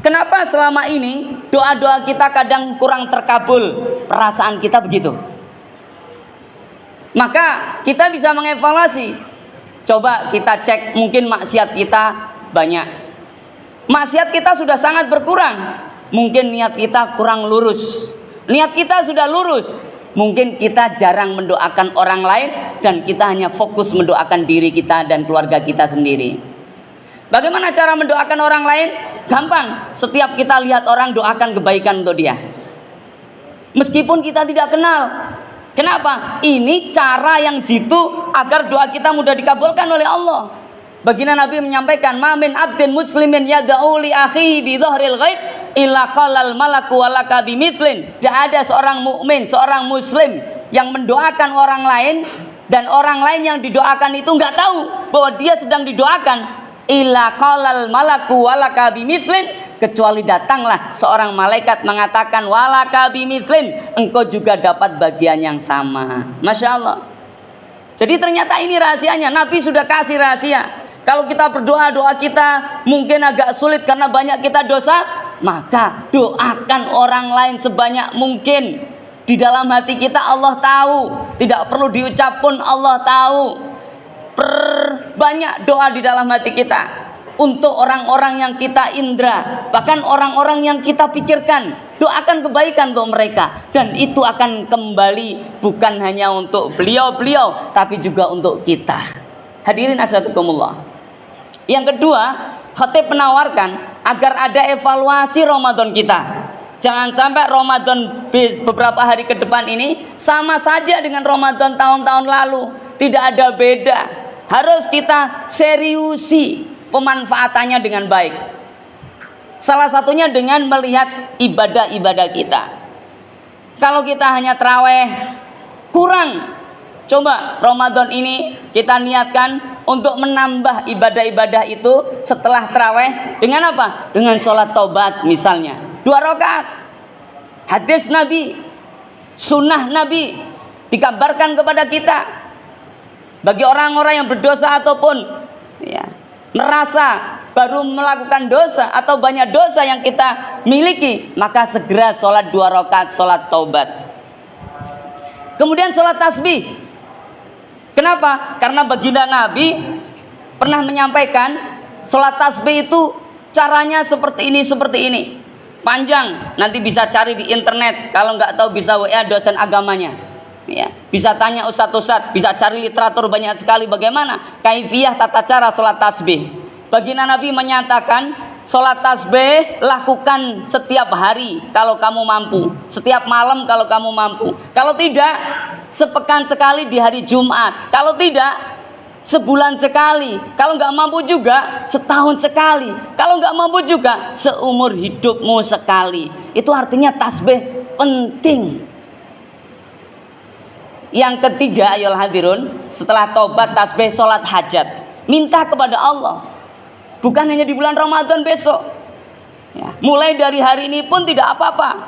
Kenapa selama ini doa-doa kita kadang kurang terkabul? Perasaan kita begitu. Maka kita bisa mengevaluasi. Coba kita cek, mungkin maksiat kita banyak. Maksiat kita sudah sangat berkurang. Mungkin niat kita kurang lurus. Niat kita sudah lurus. Mungkin kita jarang mendoakan orang lain dan kita hanya fokus mendoakan diri kita dan keluarga kita sendiri. Bagaimana cara mendoakan orang lain? Gampang. Setiap kita lihat orang, doakan kebaikan untuk dia. Meskipun kita tidak kenal. Kenapa? Ini cara yang jitu agar doa kita mudah dikabulkan oleh Allah. Baginda Nabi menyampaikan, "Ma min abdin muslimin yad'u li akhihi bi dhahril ghaib illa qalal malaku walaka bimithlin." Tidak ada seorang mukmin, seorang muslim yang mendoakan orang lain dan orang lain yang didoakan itu nggak tahu bahwa dia sedang didoakan. Illa qalal malaku walaka bimithlin, kecuali datanglah seorang malaikat mengatakan walaka bimithlin, engkau juga dapat bagian yang sama. Masya Allah. Jadi ternyata ini rahasianya. Nabi sudah kasih rahasia. Kalau kita berdoa, doa kita mungkin agak sulit karena banyak kita dosa, maka doakan orang lain sebanyak mungkin. Di dalam hati kita Allah tahu, tidak perlu diucap pun Allah tahu. Perbanyak doa di dalam hati kita untuk orang-orang yang kita indra, bahkan orang-orang yang kita pikirkan. Doakan kebaikan untuk mereka, dan itu akan kembali bukan hanya untuk beliau-beliau tapi juga untuk kita. Hadirin asyadukumullah. Yang kedua, khatib menawarkan agar ada evaluasi Ramadan kita. Jangan sampai Ramadan beberapa hari ke depan ini sama saja dengan Ramadan tahun-tahun lalu. Tidak ada beda. Harus kita seriusi pemanfaatannya dengan baik. Salah satunya dengan melihat ibadah-ibadah kita. Kalau kita hanya taraweh kurang. Coba Ramadan ini kita niatkan untuk menambah ibadah-ibadah itu setelah taraweh dengan apa? Dengan sholat taubat misalnya 2 rakaat. Hadis Nabi, sunnah Nabi dikabarkan kepada kita. Bagi orang-orang yang berdosa ataupun merasa baru melakukan dosa atau banyak dosa yang kita miliki, maka segera sholat 2 rakaat sholat taubat. Kemudian sholat tasbih. Kenapa? Karena baginda Nabi pernah menyampaikan sholat tasbih itu caranya seperti ini. Panjang, nanti bisa cari di internet. Kalau nggak tahu bisa WA dosen agamanya. Bisa tanya ustadz, bisa cari literatur banyak sekali bagaimana kaifiyah tata cara sholat tasbih. Baginda Nabi menyatakan sholat tasbih lakukan setiap hari kalau kamu mampu, setiap malam kalau kamu mampu. Kalau tidak, sepekan sekali di hari Jumat. Kalau tidak, sebulan sekali. Kalau nggak mampu juga, setahun sekali. Kalau nggak mampu juga, seumur hidupmu sekali. Itu artinya tasbih penting. Yang ketiga, ayolah hadirun, setelah tobat tasbih sholat hajat. Minta kepada Allah. Bukan hanya di bulan Ramadan besok. Mulai dari hari ini pun tidak apa-apa.